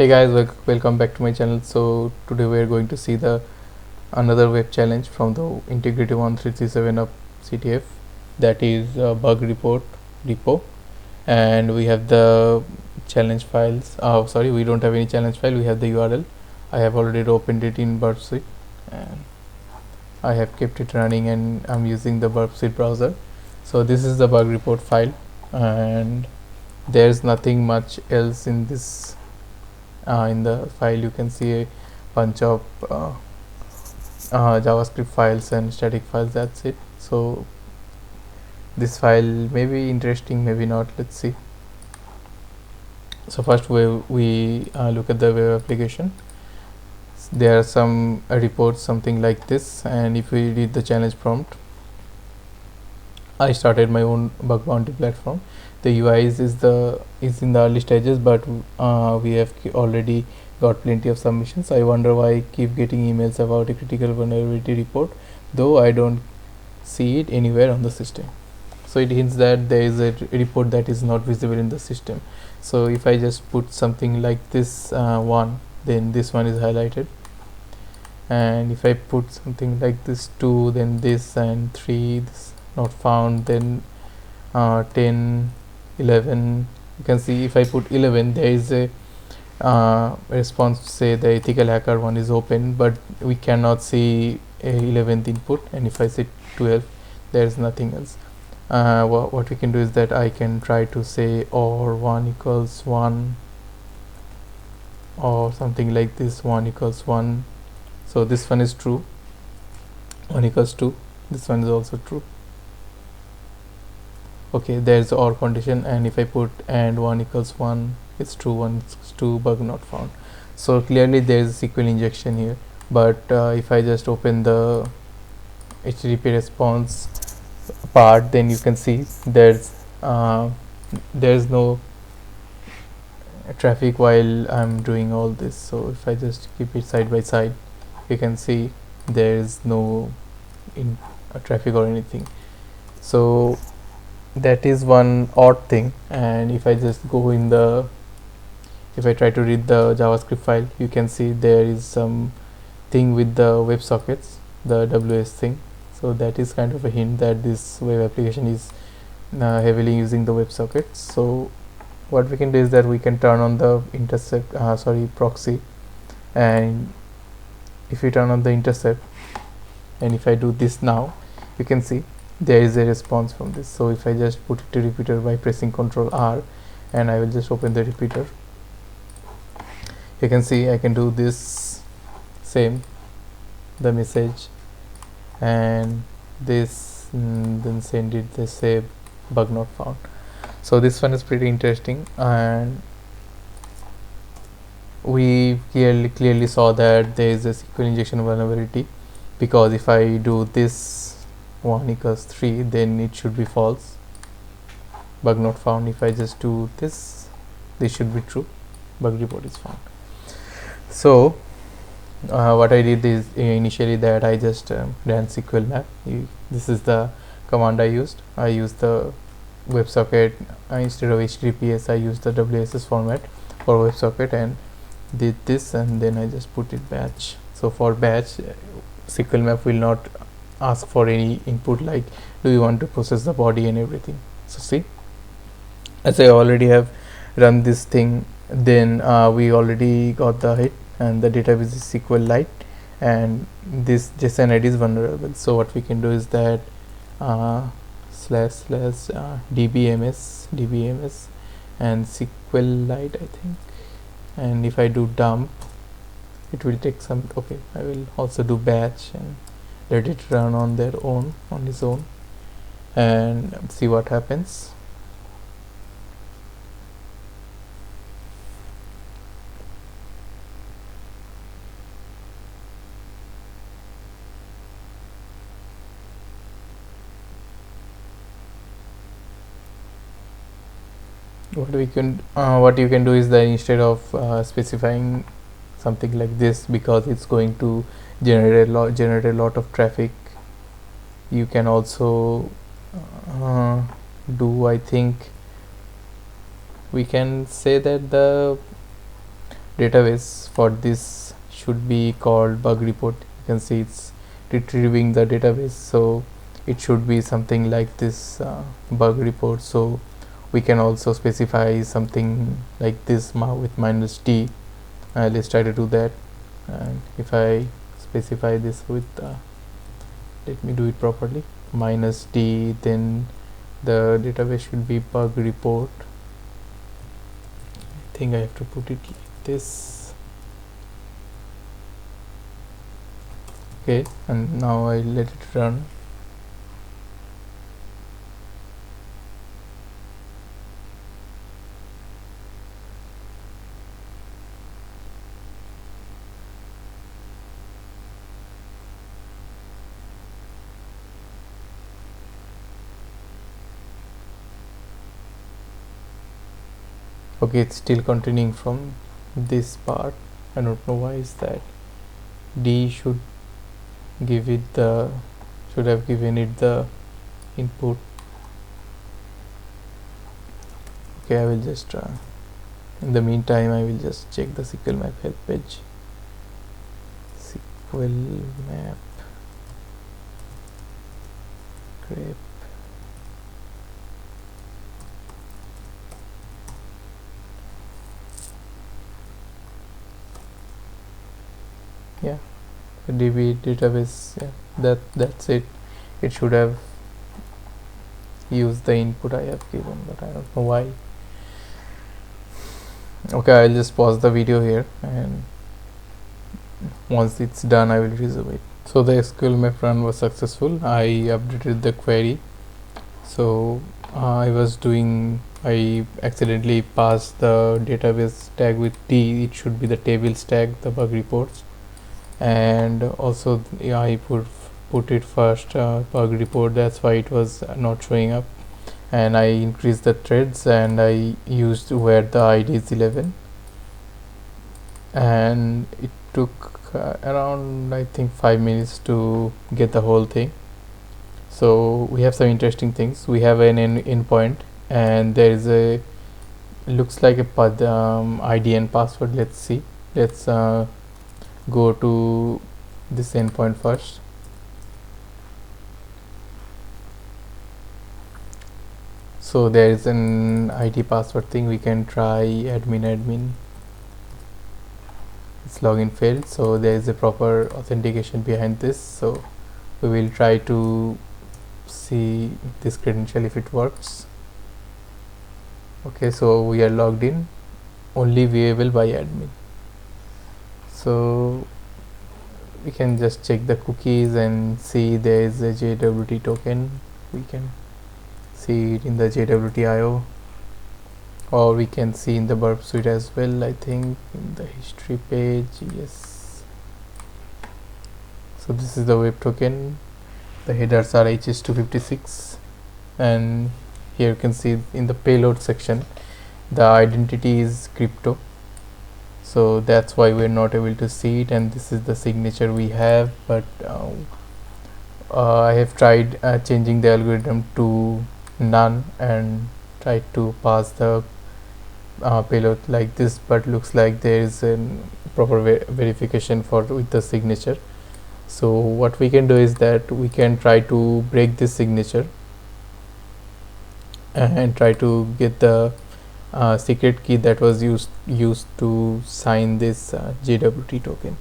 Hey guys, welcome back to my channel. So today we are going to see the another web challenge from the Intigriti 1337UP CTF, that is a bug report repo, and we have the challenge files. Sorry, we don't have any challenge file. We have the URL. I have already opened it in Burp Suite and I have kept it running, and I'm using the Burp Suite browser. So this is the bug report file, and there's nothing much else in this. In the file you can see a bunch of JavaScript files and static files. That's it. So this file may be interesting, maybe not. Let's see. So first we look at the web application. There are some reports something like this, and if we read the challenge prompt, I started my own bug bounty platform. The UI is in the early stages, but we have already got plenty of submissions. I wonder why I keep getting emails about a critical vulnerability report, though I don't see it anywhere on the system. So it hints that there is a report that is not visible in the system. So if I just put something like this one, then this one is highlighted, and if I put something like this 2, then this, and 3, this not found, then 10, 11, you can see if I put 11, there is a response to say the ethical hacker one is open, but we cannot see a 11th input. And if I say 12, there is nothing else. What we can do is that I can try to say or 1 equals 1 or something like this, 1 equals 1. So this one is true, 1 equals 2, this one is also true. Okay, there's the OR condition, and if I put and 1 equals 1, it's true, 1 equals 2, bug not found. So clearly there is a SQL injection here, but if I just open the HTTP response part, then you can see there's no traffic while I'm doing all this. So if I just keep it side by side, you can see there is no traffic or anything. So that is one odd thing. And if I just go in the, if I try to read the JavaScript file, you can see there is some thing with the web sockets, the WS thing. So that is kind of a hint that this web application is heavily using the web sockets. So what we can do is that we can turn on the proxy, and if we turn on the intercept, and if I do this now, you can see there is a response from this. So if I just put it to repeater by pressing Ctrl R, and I will just open the repeater, you can see I can do this same, the message, and this, then send it, they say bug not found. So this one is pretty interesting, and we clearly saw that there is a SQL injection vulnerability, because if I do this 1 equals 3, then it should be false, bug not found. If I just do this should be true, bug report is found. So what I did is initially that I just ran SQL map. This is the command I used. I used the WebSocket instead of HTTPS. I used the WSS format for WebSocket and did this, and then I just put it batch. So for batch, SQL map will not ask for any input like do you want to process the body and everything. So see, as I already have run this thing, then we already got the hit, and the database is SQLI, and this JSON ID is vulnerable. So what we can do is that //dbms and SQLite, I think, and if I do dump, it will take some. Okay, I will also do batch and let it run on its own, and see what happens. What you can do is that instead of specifying something like this, because it's going to generate a lot of traffic, you can also I think we can say that the database for this should be called bug report. You can see it's retrieving the database, so it should be something like this bug report. So we can also specify something like this with -d. Let's try to do that. And if I specify this with let me do it properly, -d, then the database should be bug report. I think I have to put it like this. Okay, and now I let it run. Okay, it's still continuing from this part. I don't know why is that. D should have given it the input. Okay, I will just in the meantime I will just check the SQL map help page. SQL map grep. Yeah, the DB database. Yeah, that's it. It should have used the input I have given, but I don't know why. Okay, I'll just pause the video here, and once it's done I will resume it. So the SQL map run was successful. I updated the query. So I accidentally passed the database tag with D. It should be the tables tag, the bug reports, and also I put it first bug report. That's why it was not showing up. And I increased the threads, and I used where the ID is 11, and it took around I think 5 minutes to get the whole thing. So we have some interesting things. We have an endpoint, and there is a looks like a ID and password. Let's see. Let's go to this endpoint first. So there is an ID password thing. We can try admin. It's login failed, so there is a proper authentication behind this. So we will try to see this credential if it works. Okay, so we are logged in, only viewable by admin. So we can just check the cookies and see there is a JWT token. We can see it in the JWT.io, or we can see in the burp suite as well. I think in the history page, yes. So this is the web token. The headers are HS256, and here you can see in the payload section the identity is crypto, so that's why we're not able to see it. And this is the signature we have, but I have tried changing the algorithm to none and tried to pass the payload like this, but looks like there is a proper verification with the signature. So what we can do is that we can try to break this signature and try to get the secret key that was used to sign this JWT token.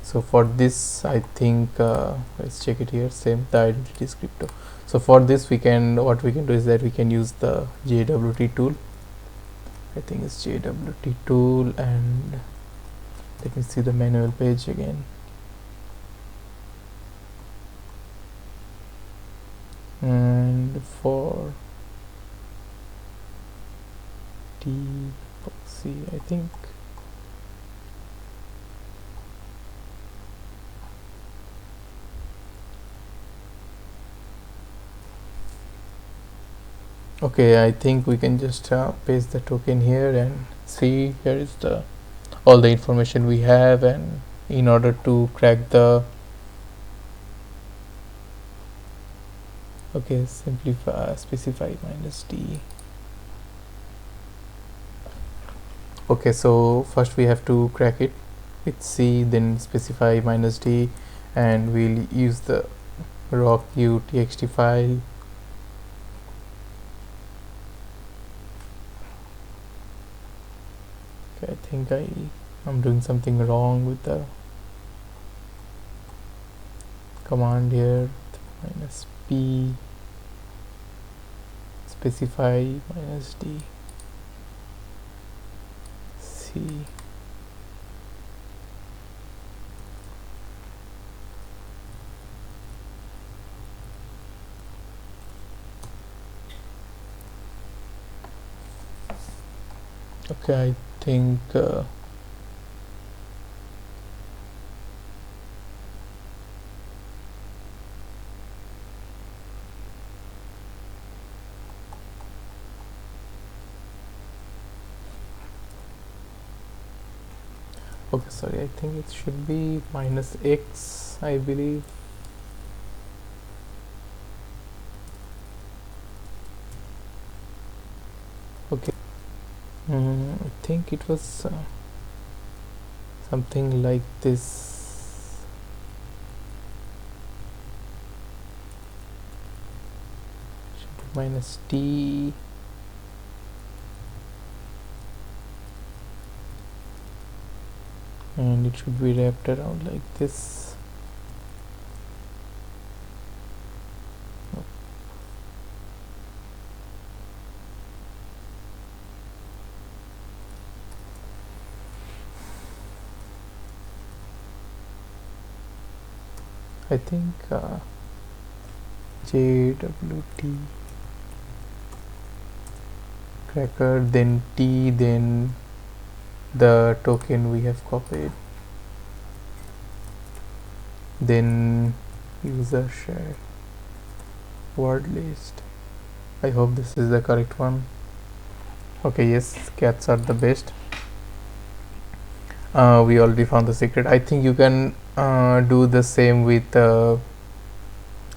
So for this, I think let's check it here. Same, the identity is crypto. So for this, what we can do is that we can use the JWT tool. I think it's JWT tool, and let me see the manual page again. And for epoxy, I think okay, I think we can just paste the token here and see. Here is all the information we have, and in order to crack the simplify, specify -d. Okay, so first we have to crack it with C, then specify -d, and we'll use the raw txt file. Okay, I think I'm doing something wrong with the command here. -p, specify -d, C. Okay, I think okay, sorry, I think it should be -x, I believe. Okay, I think it was something like this. Should be -t, and it should be wrapped around like this. I think JWT cracker, then T, then the token we have copied, then user share word list. I hope this is the correct one. Okay, yes, cats are the best. We already found the secret. I think you can do the same with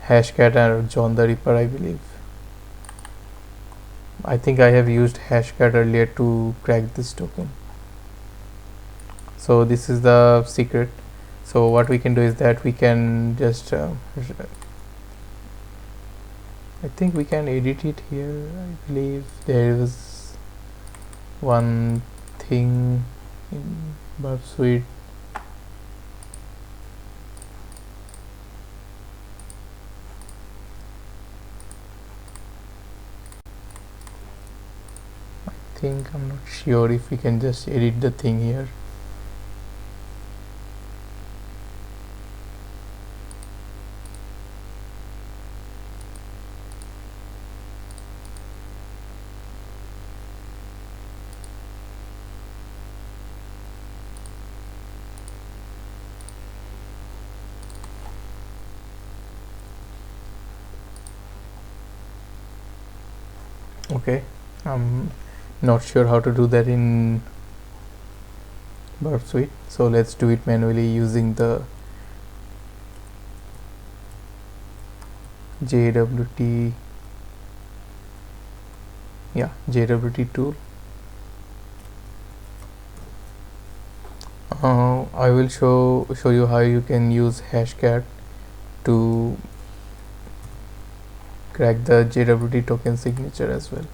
hashcat and John the Ripper, I believe. I think I have used hashcat earlier to crack this token. So this is the secret. So what we can do is that we can just I think we can edit it here. I believe there is one thing in Web Suite. I think I'm not sure if we can just edit the thing here. Okay, I'm not sure how to do that in Burp Suite, so let's do it manually using the JWT tool. I will show you how you can use hashcat to crack the JWT token signature as well.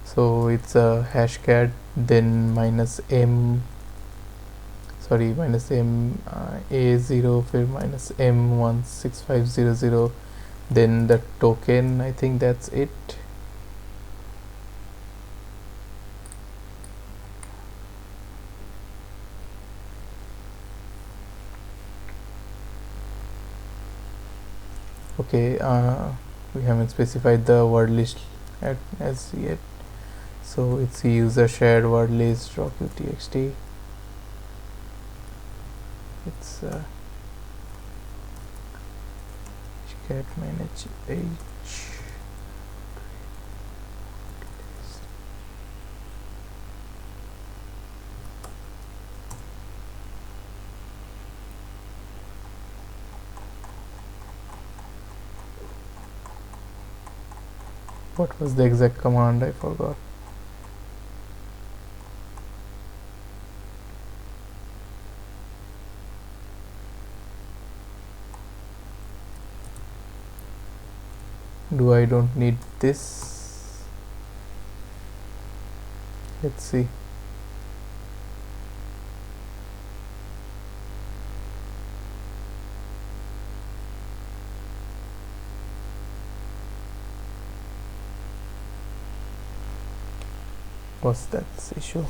So it's a hashcat, then -m, sorry, -m a0 फिर -m16500, then the token. I think that's it. Okay, we haven't specified the word list as yet, so it's a user shared word list raw qtxt. It's cat manage h. What was the exact command? I forgot. I don't need this. Let's see. What's that issue?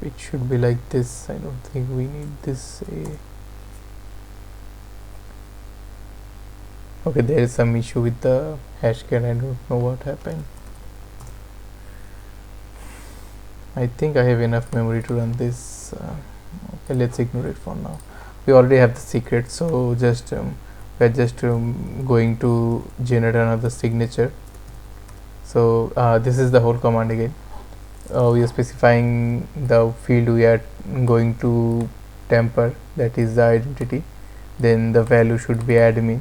It should be like this. I don't think we need this. Okay, there is some issue with the hashcat. I don't know what happened. I think I have enough memory to run this. Okay, let's ignore it for now. We already have the secret, so just we're just going to generate another signature. So this is the whole command again. We are specifying the field we are going to temper, that is the identity. Then the value should be admin.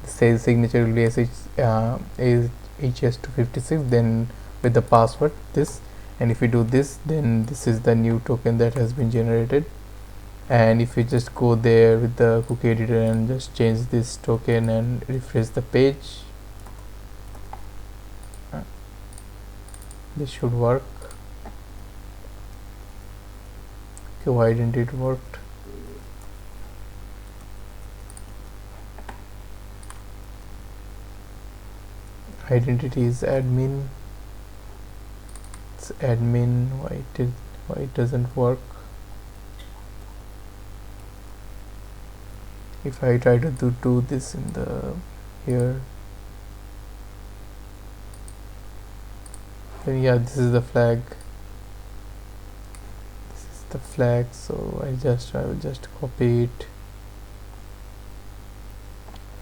Say signature will be HS256, then with the password this, and if we do this, then this is the new token that has been generated. And if you just go there with the cookie editor and just change this token and refresh the page, this should work. Okay, why didn't it work? Identity is admin. It's admin. Why it doesn't work? If I try to do this in the here, then yeah, this is the flag. This is the flag. So I will just copy it.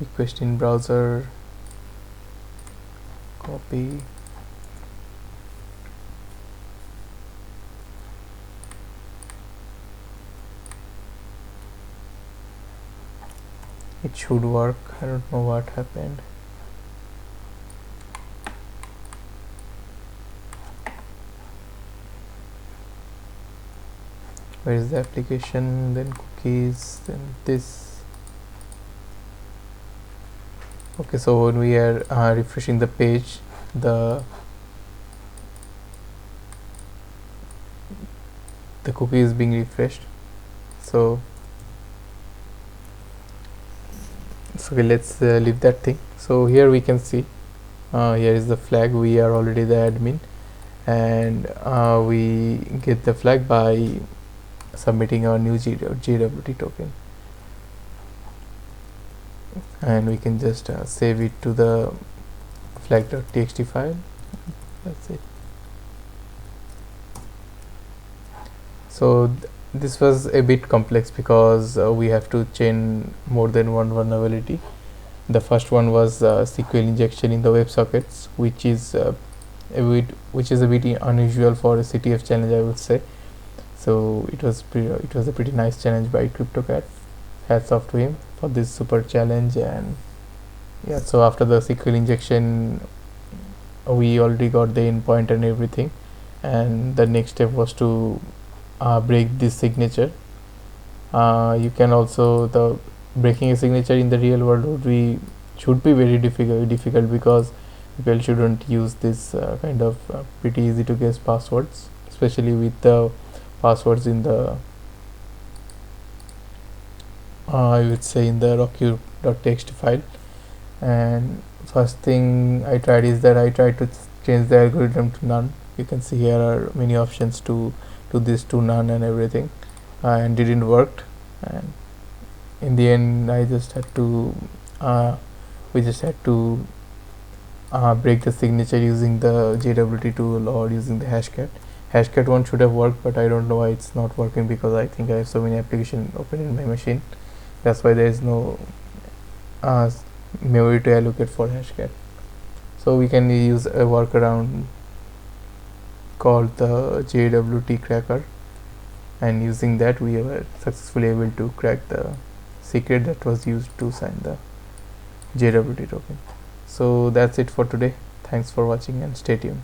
Request in browser. Copy. It should work. I don't know what happened. Where is the application? Then cookies, then this. Okay, so when we are refreshing the page, the cookie is being refreshed. So okay, let's leave that thing. So here we can see here is the flag. We are already the admin, and we get the flag by submitting our new JWT token, and we can just save it to the flag.txt file. That's it. So this was a bit complex because we have to chain more than one vulnerability. The first one was SQL injection in the web sockets, which is a bit unusual for a CTF challenge, I would say. So it was a pretty nice challenge by CryptoCat. Hats off to him for this super challenge. And yeah, so after the SQL injection, we already got the endpoint and everything, and the next step was to break this signature. You can also, the breaking a signature in the real world should be very difficult because people shouldn't use this kind of pretty easy to guess passwords, especially with the passwords in the I would say in the rocky.txt file. And first thing I tried is that I tried to change the algorithm to none. You can see here are many options to do this to none and everything, and didn't work. And in the end, I just had to we just had to break the signature using the JWT tool or using the hashcat. Hashcat one should have worked, but I don't know why it's not working, because I think I have so many applications open in my machine. That's why there is no memory to allocate for hashcat. So we can use a workaround called the JWT cracker, and using that we were successfully able to crack the secret that was used to sign the JWT token. So that's it for today. Thanks for watching and stay tuned.